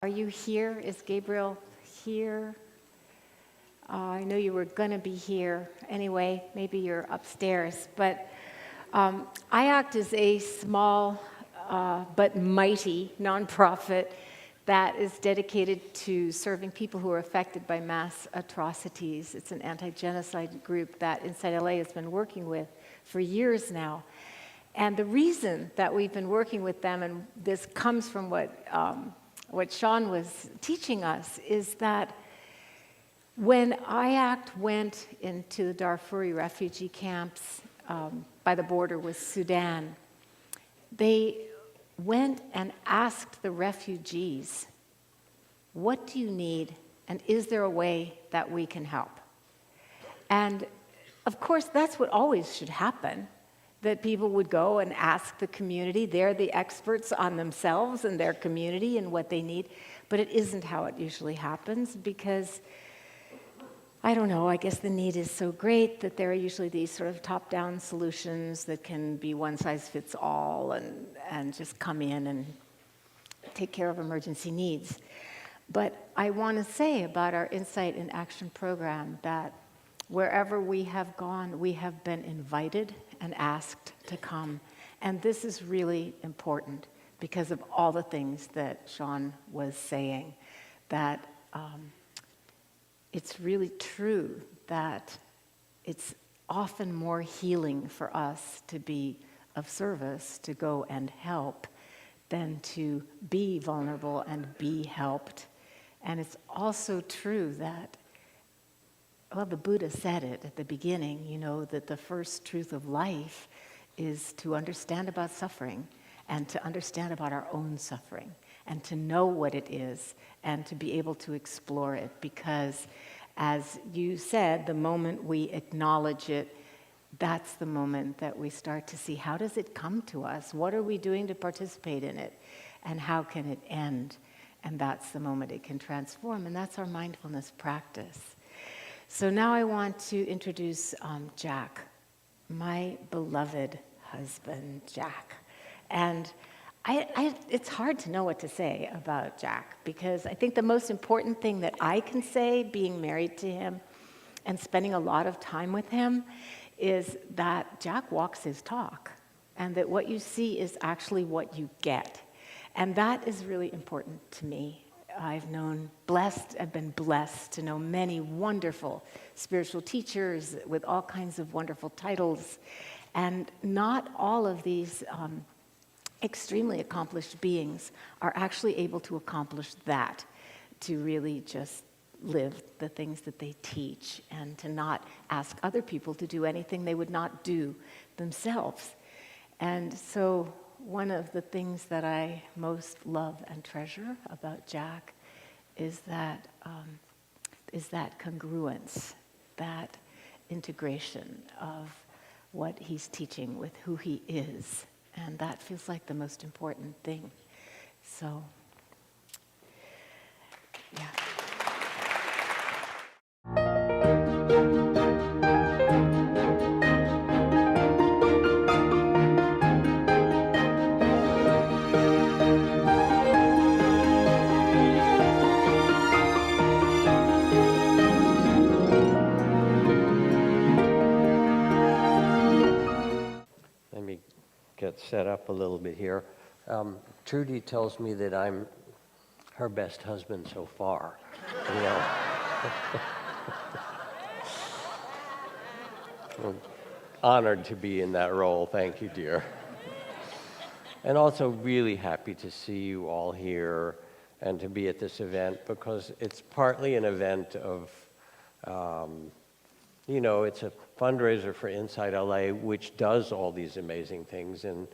Are you here? Is Gabriel here? I know you were going to be here anyway. Maybe you're upstairs. But IACT is a small but mighty nonprofit that is dedicated to serving people who are affected by mass atrocities. It's an anti-genocide group that Inside LA has been working with for years now. And the reason that we've been working with them, and this comes from what Sean was teaching us, is that when IACT went into the Darfuri refugee camps by the border with Sudan, they went and asked the refugees, what do you need, and is there a way that we can help? And of course, that's what always should happen, that people would go and ask the community. They're the experts on themselves and their community and what they need. But it isn't how it usually happens because, I don't know, I guess the need is so great that there are usually these sort of top-down solutions that can be one-size-fits-all and just come in and take care of emergency needs. But I want to say about our Insight in Action program that wherever we have gone, we have been invited and asked to come. And this is really important because of all the things that Sean was saying, that it's really true that it's often more healing for us to be of service, to go and help, than to be vulnerable and be helped. And it's also true that, well, the Buddha said it at the beginning, that the first truth of life is to understand about suffering and to understand about our own suffering and to know what it is and to be able to explore it. Because, as you said, the moment we acknowledge it, that's the moment that we start to see, how does it come to us? What are we doing to participate in it? And how can it end? And that's the moment it can transform. And that's our mindfulness practice. So now I want to introduce Jack, my beloved husband, Jack. And it's hard to know what to say about Jack because I think the most important thing that I can say, being married to him and spending a lot of time with him, is that Jack walks his talk and that what you see is actually what you get. And that is really important to me. I've been blessed to know many wonderful spiritual teachers with all kinds of wonderful titles. And not all of these extremely accomplished beings are actually able to accomplish that, to really just live the things that they teach and to not ask other people to do anything they would not do themselves. And so one of the things that I most love and treasure about Jack is that congruence, that integration of what he's teaching with who he is. And that feels like the most important thing. So, yeah. Set up a little bit here. Trudy tells me that I'm her best husband so far. I'm honored to be in that role. Thank you, dear. And also really happy to see you all here and to be at this event because it's partly an event of, it's a fundraiser for Inside LA, which does all these amazing things. And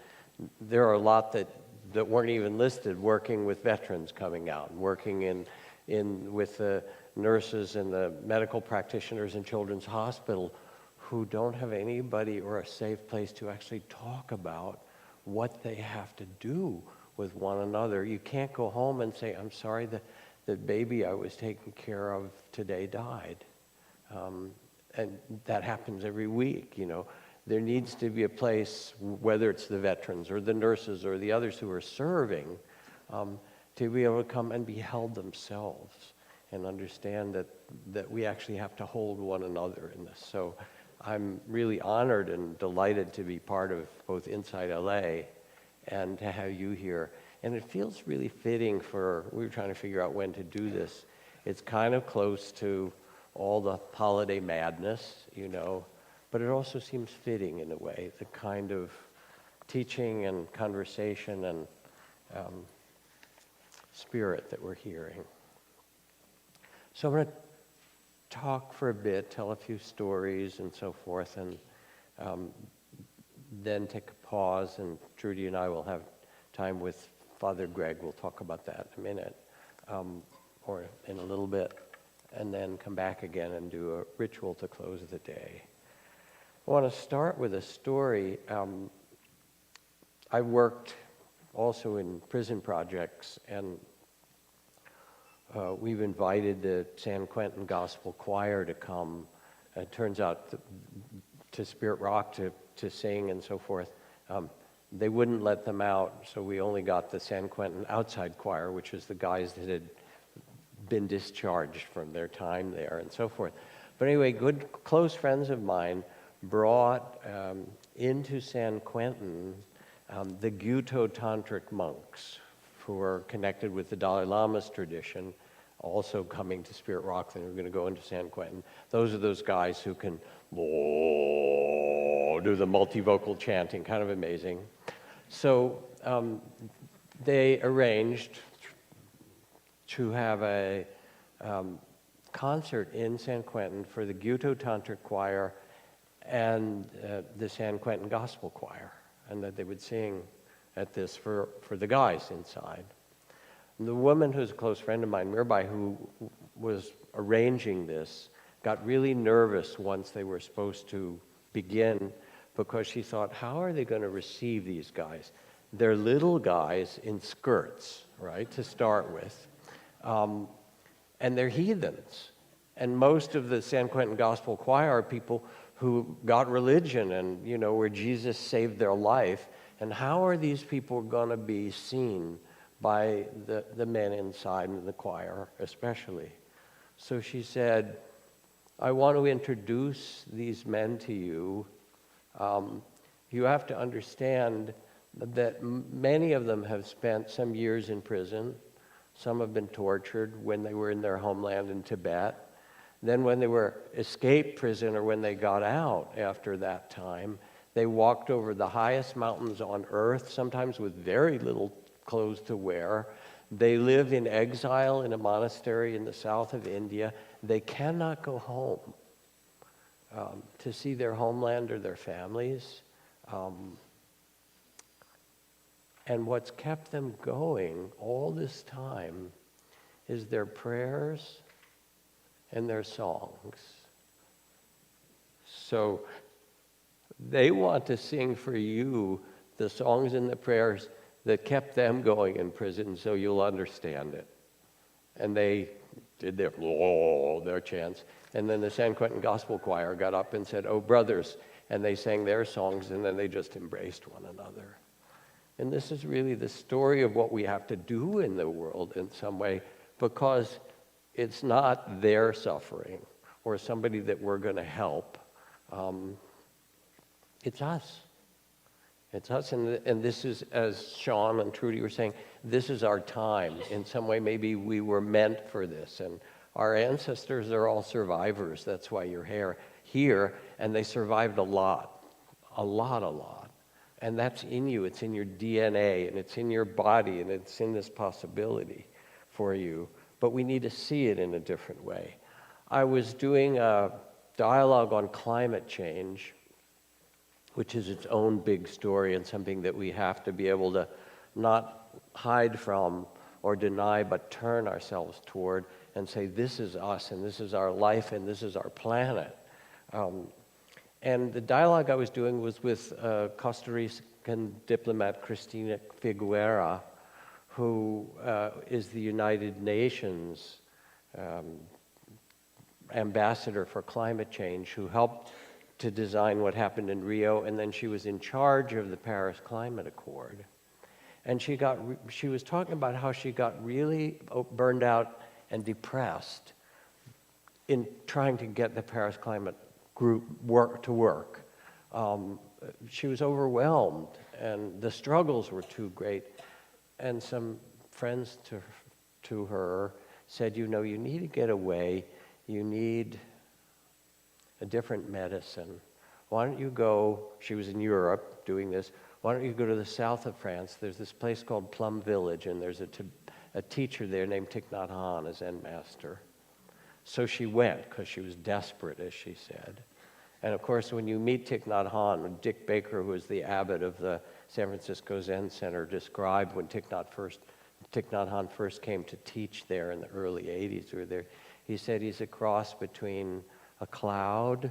there are a lot that weren't even listed, working with veterans coming out, and working with the nurses and the medical practitioners in Children's Hospital who don't have anybody or a safe place to actually talk about what they have to do with one another. You can't go home and say, I'm sorry, the baby I was taking care of today died. And that happens every week, There needs to be a place, whether it's the veterans or the nurses or the others who are serving, to be able to come and be held themselves and understand that we actually have to hold one another in this. So I'm really honored and delighted to be part of both Inside LA and to have you here. And it feels really fitting we were trying to figure out when to do this. It's kind of close to all the holiday madness, but it also seems fitting in a way, the kind of teaching and conversation and spirit that we're hearing. So I'm going to talk for a bit, tell a few stories and so forth, and then take a pause, and Trudy and I will have time with Father Greg. We'll talk about that in a minute, or in a little bit, and then come back again and do a ritual to close the day. I want to start with a story. I worked also in prison projects, and we've invited the San Quentin Gospel Choir to come. It turns out to Spirit Rock to sing and so forth. They wouldn't let them out, so we only got the San Quentin Outside Choir, which is the guys that had been discharged from their time there and so forth. But anyway, good close friends of mine brought into San Quentin the Gyuto Tantric monks who are connected with the Dalai Lama's tradition, also coming to Spirit Rock. Then we're going to go into San Quentin. Those are those guys who can do the multivocal chanting, kind of amazing. So they arranged to have a concert in San Quentin for the Gyuto Tantric Choir and the San Quentin Gospel Choir, and that they would sing at this for the guys inside. And the woman who's a close friend of mine, Mirbai, who was arranging this, got really nervous once they were supposed to begin, because she thought, how are they going to receive these guys? They're little guys in skirts, right, to start with, and they're heathens. And most of the San Quentin Gospel Choir are people who got religion and, where Jesus saved their life. And how are these people going to be seen by the men inside in the choir, especially? So she said, I want to introduce these men to you. You have to understand that many of them have spent some years in prison. Some have been tortured when they were in their homeland in Tibet. Then when they were escaped prison, or when they got out after that time, they walked over the highest mountains on earth, sometimes with very little clothes to wear. They live in exile in a monastery in the south of India. They cannot go home to see their homeland or their families. And what's kept them going all this time is their prayers and their songs. So they want to sing for you the songs and the prayers that kept them going in prison, so you'll understand it. And they did their chants. And then the San Quentin Gospel Choir got up and said, "Oh, brothers," and they sang their songs, and then they just embraced one another. And this is really the story of what we have to do in the world in some way, because it's not their suffering or somebody that we're going to help. It's us. It's us, and this is, as Sean and Trudy were saying, this is our time. In some way, maybe we were meant for this, and our ancestors are all survivors. That's why you're here, and they survived a lot. And that's in you. It's in your DNA, and it's in your body, and it's in this possibility for you. But we need to see it in a different way. I was doing a dialogue on climate change, which is its own big story and something that we have to be able to not hide from or deny, but turn ourselves toward and say, this is us, and this is our life, and this is our planet. And the dialogue I was doing was with Costa Rican diplomat Cristina Figuera, who is the United Nations ambassador for climate change, who helped to design what happened in Rio, and then she was in charge of the Paris Climate Accord. And she was talking about how she got really burned out and depressed in trying to get the Paris Climate Group to work. She was overwhelmed, and the struggles were too great. And some friends to her said, you need to get away. You need a different medicine. Why don't you go, she was in Europe doing this, why don't you go to the south of France? There's this place called Plum Village, and there's a teacher there named Thich Nhat Hanh, a Zen master. So she went, because she was desperate, as she said. And of course, when you meet Thich Nhat Hanh, Dick Baker, who was the abbot of the San Francisco Zen Center, described when Thich Nhat Hanh first came to teach there in the early 80s. He said he's a cross between a cloud,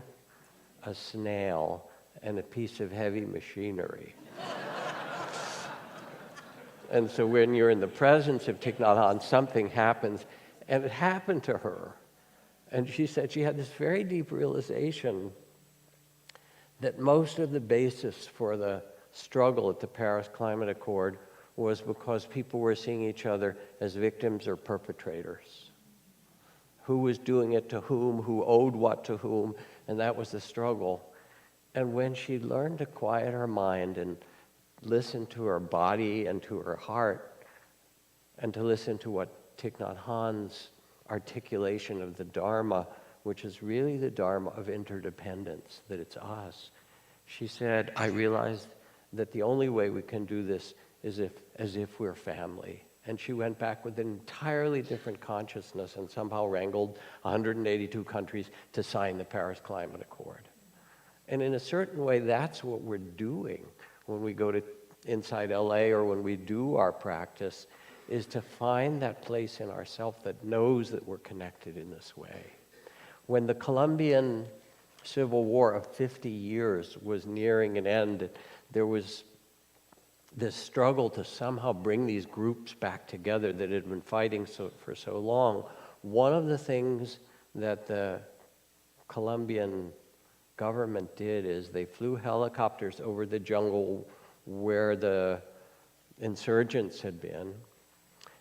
a snail, and a piece of heavy machinery. And so when you're in the presence of Thich Nhat Hanh, something happens, and it happened to her. And she said she had this very deep realization that most of the basis for the struggle at the Paris Climate Accord was because people were seeing each other as victims or perpetrators. Who was doing it to whom, who owed what to whom, and that was the struggle. And when she learned to quiet her mind and listen to her body and to her heart, and to listen to what Thich Nhat Hanh's articulation of the Dharma, which is really the Dharma of interdependence, that it's us. She said, I realized that the only way we can do this is as if we're family. And she went back with an entirely different consciousness and somehow wrangled 182 countries to sign the Paris Climate Accord. And in a certain way, that's what we're doing when we go to inside LA or when we do our practice, is to find that place in ourselves that knows that we're connected in this way. When the Colombian Civil War of 50 years was nearing an end, there was this struggle to somehow bring these groups back together that had been fighting for so long. One of the things that the Colombian government did is they flew helicopters over the jungle where the insurgents had been,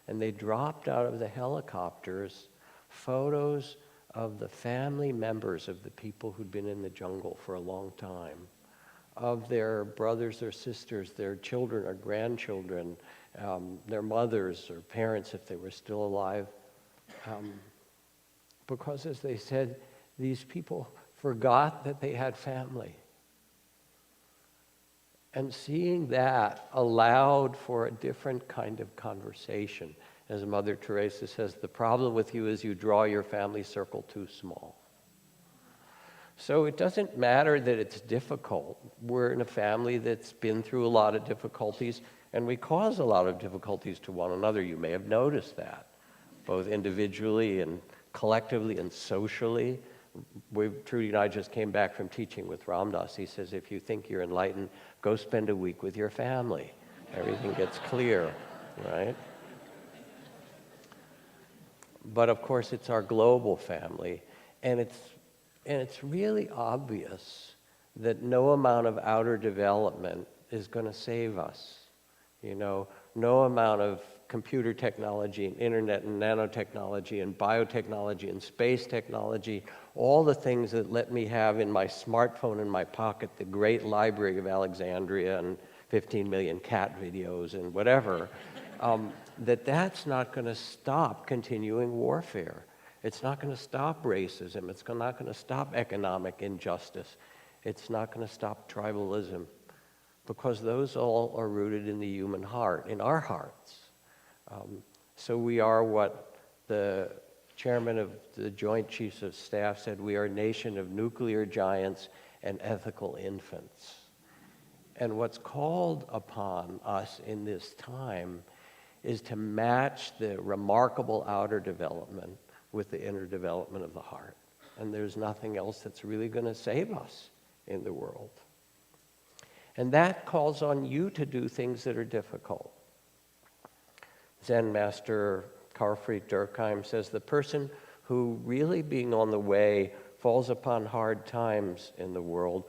and they dropped out of the helicopters photos of the family members of the people who'd been in the jungle for a long time, of their brothers or sisters, their children or grandchildren, their mothers or parents if they were still alive. Because as they said, these people forgot that they had family. And seeing that allowed for a different kind of conversation. As Mother Teresa says, the problem with you is you draw your family circle too small. So it doesn't matter that it's difficult. We're in a family that's been through a lot of difficulties, and we cause a lot of difficulties to one another. You may have noticed that, both individually and collectively and socially. Trudy and I just came back from teaching with Ram Dass. He says, if you think you're enlightened, go spend a week with your family. Everything gets clear, right? But of course, it's our global family, and it's really obvious that no amount of outer development is going to save us. No amount of computer technology and internet and nanotechnology and biotechnology and space technology, all the things that let me have in my smartphone in my pocket the great library of Alexandria and 15 million cat videos and whatever, that's not going to stop continuing warfare. It's not going to stop racism. It's not going to stop economic injustice. It's not going to stop tribalism, because those all are rooted in the human heart, in our hearts. So we are what the chairman of the Joint Chiefs of Staff said, we are a nation of nuclear giants and ethical infants. And what's called upon us in this time is to match the remarkable outer development with the inner development of the heart. And there's nothing else that's really going to save us in the world. And that calls on you to do things that are difficult. Zen master Karl Friedrich Durkheim says, the person who really being on the way falls upon hard times in the world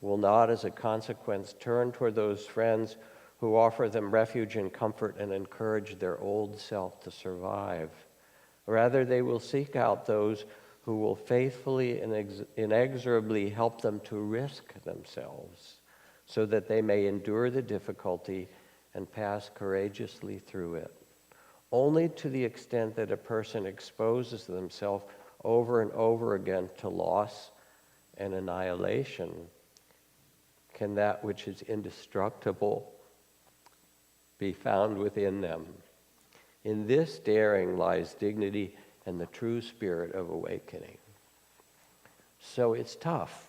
will not, as a consequence, turn toward those friends who offer them refuge and comfort and encourage their old self to survive. Rather, they will seek out those who will faithfully and inexorably help them to risk themselves so that they may endure the difficulty and pass courageously through it. Only to the extent that a person exposes themselves over and over again to loss and annihilation can that which is indestructible be found within them. In this daring lies dignity and the true spirit of awakening. So it's tough.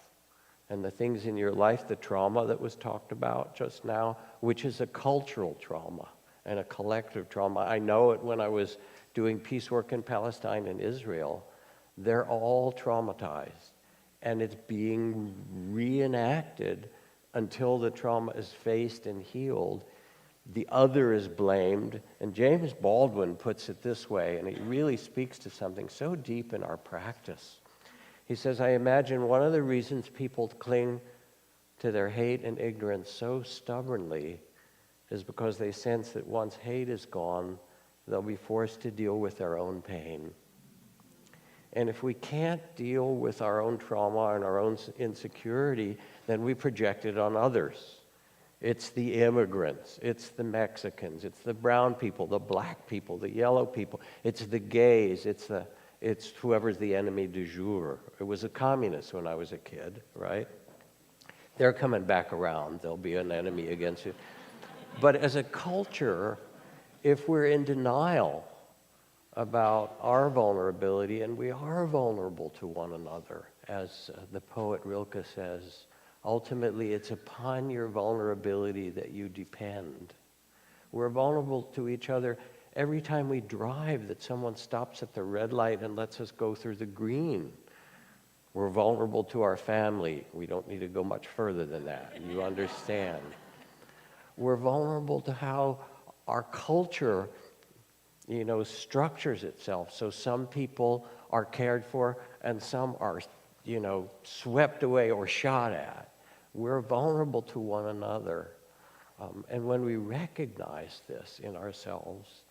And the things in your life, the trauma that was talked about just now, which is a cultural trauma and a collective trauma. I know it when I was doing peace work in Palestine and Israel. They're all traumatized. And it's being reenacted until the trauma is faced and healed. The other is blamed. And James Baldwin puts it this way, and he really speaks to something so deep in our practice. He says, I imagine one of the reasons people cling to their hate and ignorance so stubbornly is because they sense that once hate is gone, they'll be forced to deal with their own pain. And if we can't deal with our own trauma and our own insecurity, then we project it on others. It's the immigrants, it's the Mexicans, it's the brown people, the black people, the yellow people, it's the gays, it's whoever's the enemy du jour. It was a communist when I was a kid, right? They're coming back around. They'll be an enemy against you. But as a culture, if we're in denial about our vulnerability, and we are vulnerable to one another, as the poet Rilke says, ultimately it's upon your vulnerability that you depend. We're vulnerable to each other every time we drive, that someone stops at the red light and lets us go through the green. We're vulnerable to our family. We don't need to go much further than that. You understand. We're vulnerable to how our culture, structures itself. So some people are cared for and some are, swept away or shot at. We're vulnerable to one another. And when we recognize this in ourselves,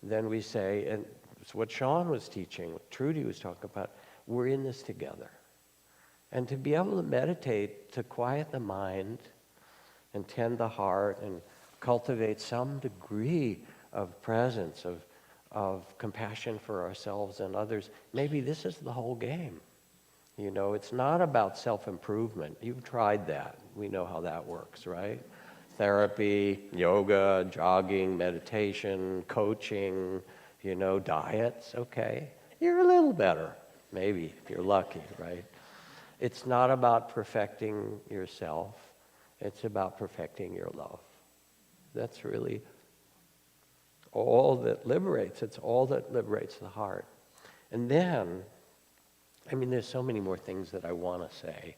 then we say, and it's what Sean was teaching, what Trudy was talking about, we're in this together. And to be able to meditate, to quiet the mind and tend the heart and cultivate some degree of presence, of compassion for ourselves and others, maybe this is the whole game. It's not about self-improvement. You've tried that. We know how that works, right? Therapy, yoga, jogging, meditation, coaching, diets, okay. You're a little better, maybe, if you're lucky, right? It's not about perfecting yourself. It's about perfecting your love. That's really all that liberates. It's all that liberates the heart. And then, there's so many more things that I want to say.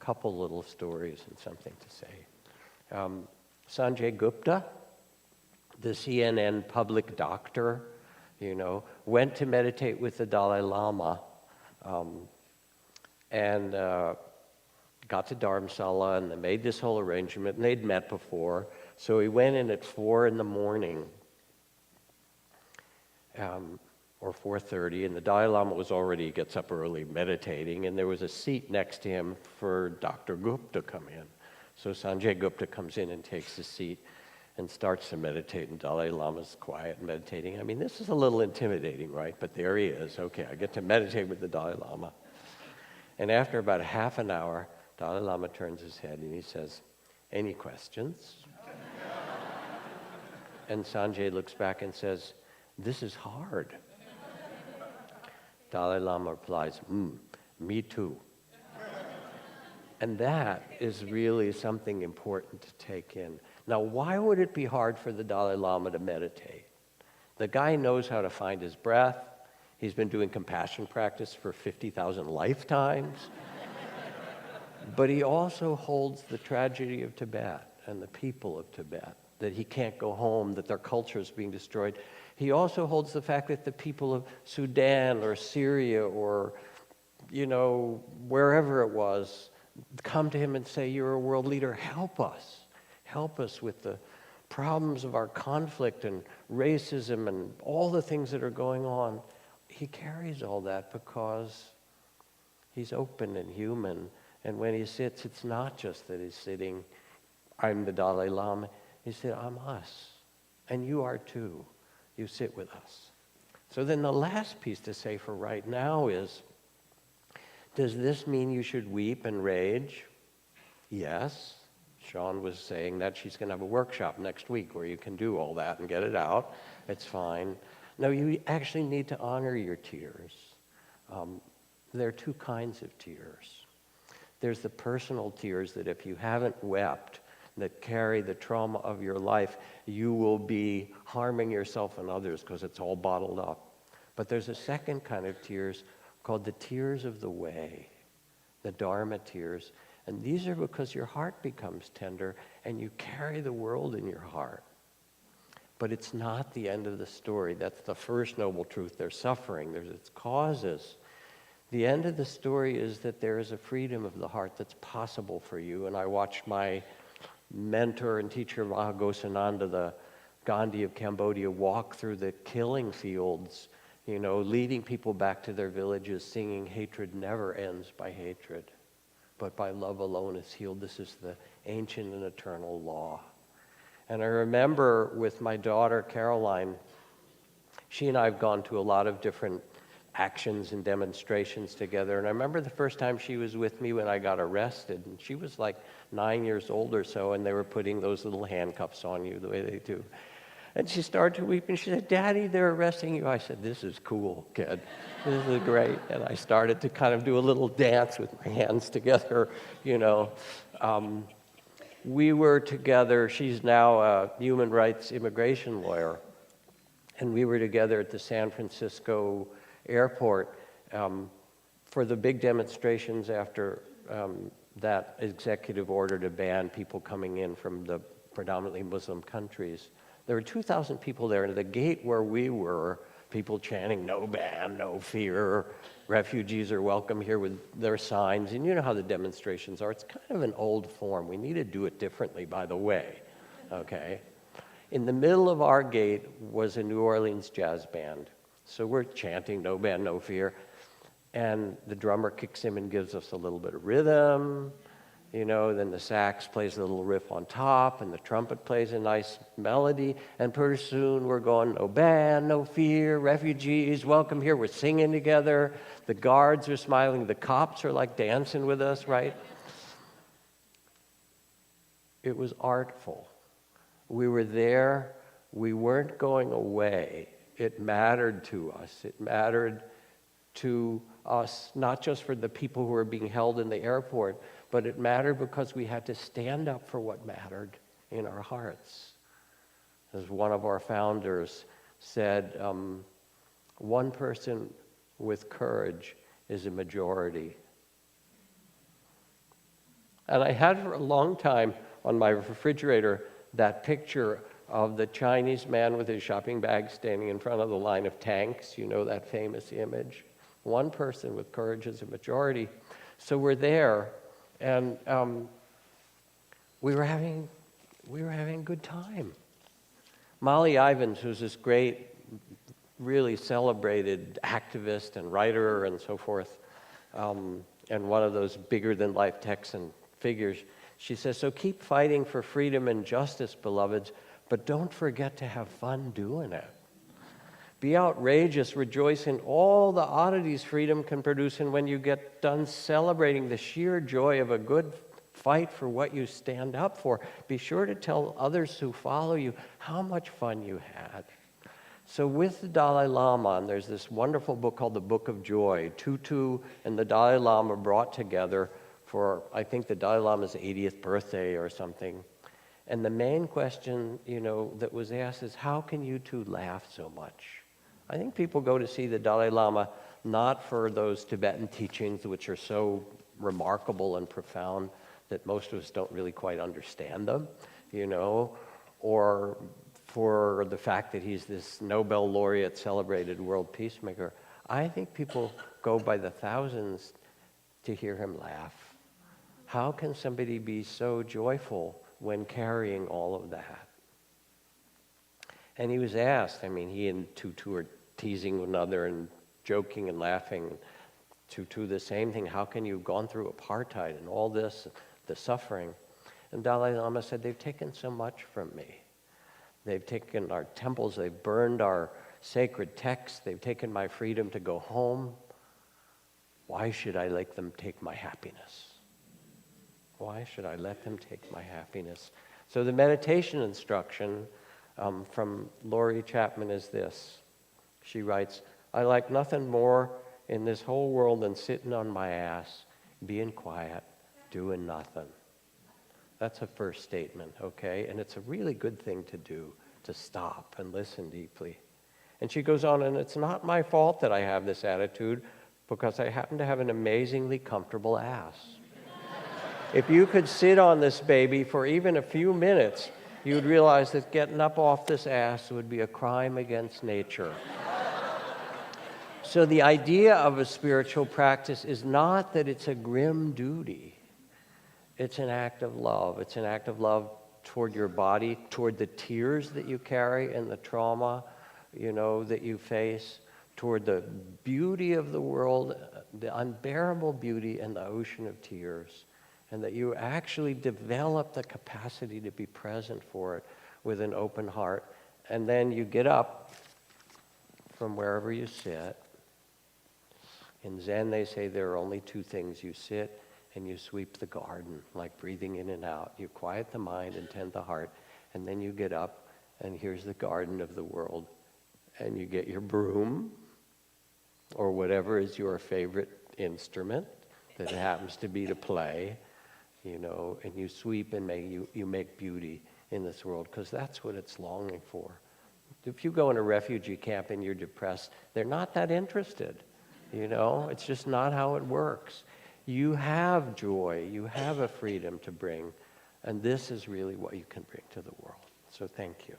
Couple little stories and something to say. Sanjay Gupta, the CNN public doctor, went to meditate with the Dalai Lama and got to Dharamsala, and they made this whole arrangement, and they'd met before. So he went in at 4 a.m, or 4:30, and the Dalai Lama gets up early meditating, and there was a seat next to him for Dr. Gupta to come in. So Sanjay Gupta comes in and takes the seat and starts to meditate, and Dalai Lama's quiet and meditating. This is a little intimidating, right? But there he is. Okay, I get to meditate with the Dalai Lama. And after about half an hour, Dalai Lama turns his head and he says, "Any questions?" And Sanjay looks back and says, "This is hard." Dalai Lama replies, "Me too." And that is really something important to take in. Now, why would it be hard for the Dalai Lama to meditate? The guy knows how to find his breath. He's been doing compassion practice for 50,000 lifetimes. But he also holds the tragedy of Tibet and the people of Tibet, that he can't go home, that their culture is being destroyed. He also holds the fact that the people of Sudan or Syria or, wherever it was, come to him and say, you're a world leader, help us. Help us with the problems of our conflict and racism and all the things that are going on. He carries all that because he's open and human. And when he sits, it's not just that he's sitting, I'm the Dalai Lama. He said, I'm us. And you are too. You sit with us. So then the last piece to say for right now is, does this mean you should weep and rage? Yes. Sean was saying that she's going to have a workshop next week where you can do all that and get it out. It's fine. No, you actually need to honor your tears. There are two kinds of tears. There's the personal tears that if you haven't wept, that carry the trauma of your life, you will be harming yourself and others because it's all bottled up. But there's a second kind of tears called the tears of the way, the Dharma tears. And these are because your heart becomes tender and you carry the world in your heart. But it's not the end of the story. That's the first noble truth. There's suffering. There's its causes. The end of the story is that there is a freedom of the heart that's possible for you. And I watched my mentor and teacher, Mahagosananda, the Gandhi of Cambodia, walk through the killing fields, leading people back to their villages, singing, hatred never ends by hatred, but by love alone is healed. This is the ancient and eternal law. And I remember with my daughter, Caroline, she and I have gone to a lot of different actions and demonstrations together. And I remember the first time she was with me when I got arrested, and she was like 9 years old or so, and they were putting those little handcuffs on you the way they do. And she started to weep, and she said, Daddy, they're arresting you. I said, this is cool, kid. This is great. And I started to kind of do a little dance with my hands together, We were together. She's now a human rights immigration lawyer. And we were together at the San Francisco airport for the big demonstrations after that executive order to ban people coming in from the predominantly Muslim countries. There were 2,000 people there, and at the gate where we were, people chanting, no ban, no fear, refugees are welcome here with their signs. And you know how the demonstrations are. It's kind of an old form. We need to do it differently, by the way, okay? In the middle of our gate was a New Orleans jazz band. So we're chanting, no ban, no fear. And the drummer kicks in and gives us a little bit of rhythm. Then the sax plays a little riff on top, and the trumpet plays a nice melody. And pretty soon we're going, no ban, no fear, refugees, welcome here. We're singing together. The guards are smiling. The cops are like dancing with us, right? It was artful. We were there. We weren't going away. It mattered to us. It mattered to us, not just for the people who were being held in the airport, but it mattered because we had to stand up for what mattered in our hearts. As one of our founders said, one person with courage is a majority. And I had for a long time on my refrigerator that picture of the Chinese man with his shopping bag standing in front of the line of tanks, that famous image. One person with courage is a majority. So we're there, and we were having a good time. Molly Ivins, who's this great, really celebrated activist and writer and so forth, and one of those bigger-than-life Texan figures, she says, so keep fighting for freedom and justice, beloveds, but don't forget to have fun doing it. Be outrageous, rejoice in all the oddities freedom can produce, and when you get done celebrating the sheer joy of a good fight for what you stand up for, be sure to tell others who follow you how much fun you had. So with the Dalai Lama, and there's this wonderful book called The Book of Joy, Tutu and the Dalai Lama brought together for, I think, the Dalai Lama's 80th birthday or something. And the main question, that was asked is, how can you two laugh so much? I think people go to see the Dalai Lama not for those Tibetan teachings, which are so remarkable and profound that most of us don't really quite understand them, or for the fact that he's this Nobel laureate, celebrated world peacemaker. I think people go by the thousands to hear him laugh. How can somebody be so joyful when carrying all of that? And he was asked, he and Tutu are teasing one another and joking and laughing. Tutu, the same thing. How can you have gone through apartheid and all this, the suffering? And Dalai Lama said, they've taken so much from me. They've taken our temples, they've burned our sacred texts, they've taken my freedom to go home. Why should I let them take my happiness? Why should I let them take my happiness? So the meditation instruction from Laurie Chapman is this. She writes, I like nothing more in this whole world than sitting on my ass, being quiet, doing nothing. That's a first statement, okay? And it's a really good thing to do, to stop and listen deeply. And she goes on, and it's not my fault that I have this attitude because I happen to have an amazingly comfortable ass. If you could sit on this baby for even a few minutes, you would realize that getting up off this ass would be a crime against nature. So the idea of a spiritual practice is not that it's a grim duty. It's an act of love. It's an act of love toward your body, toward the tears that you carry and the trauma, that you face, toward the beauty of the world, the unbearable beauty and the ocean of tears, and that you actually develop the capacity to be present for it with an open heart. And then you get up from wherever you sit. In Zen, they say there are only two things. You sit and you sweep the garden, like breathing in and out. You quiet the mind and tend the heart, and then you get up, and here's the garden of the world. And you get your broom, or whatever is your favorite instrument that happens to be to play, and you sweep and you make beauty in this world, because that's what it's longing for. If you go in a refugee camp and you're depressed, they're not that interested. It's just not how it works. You have joy, you have a freedom to bring, and this is really what you can bring to the world. So thank you.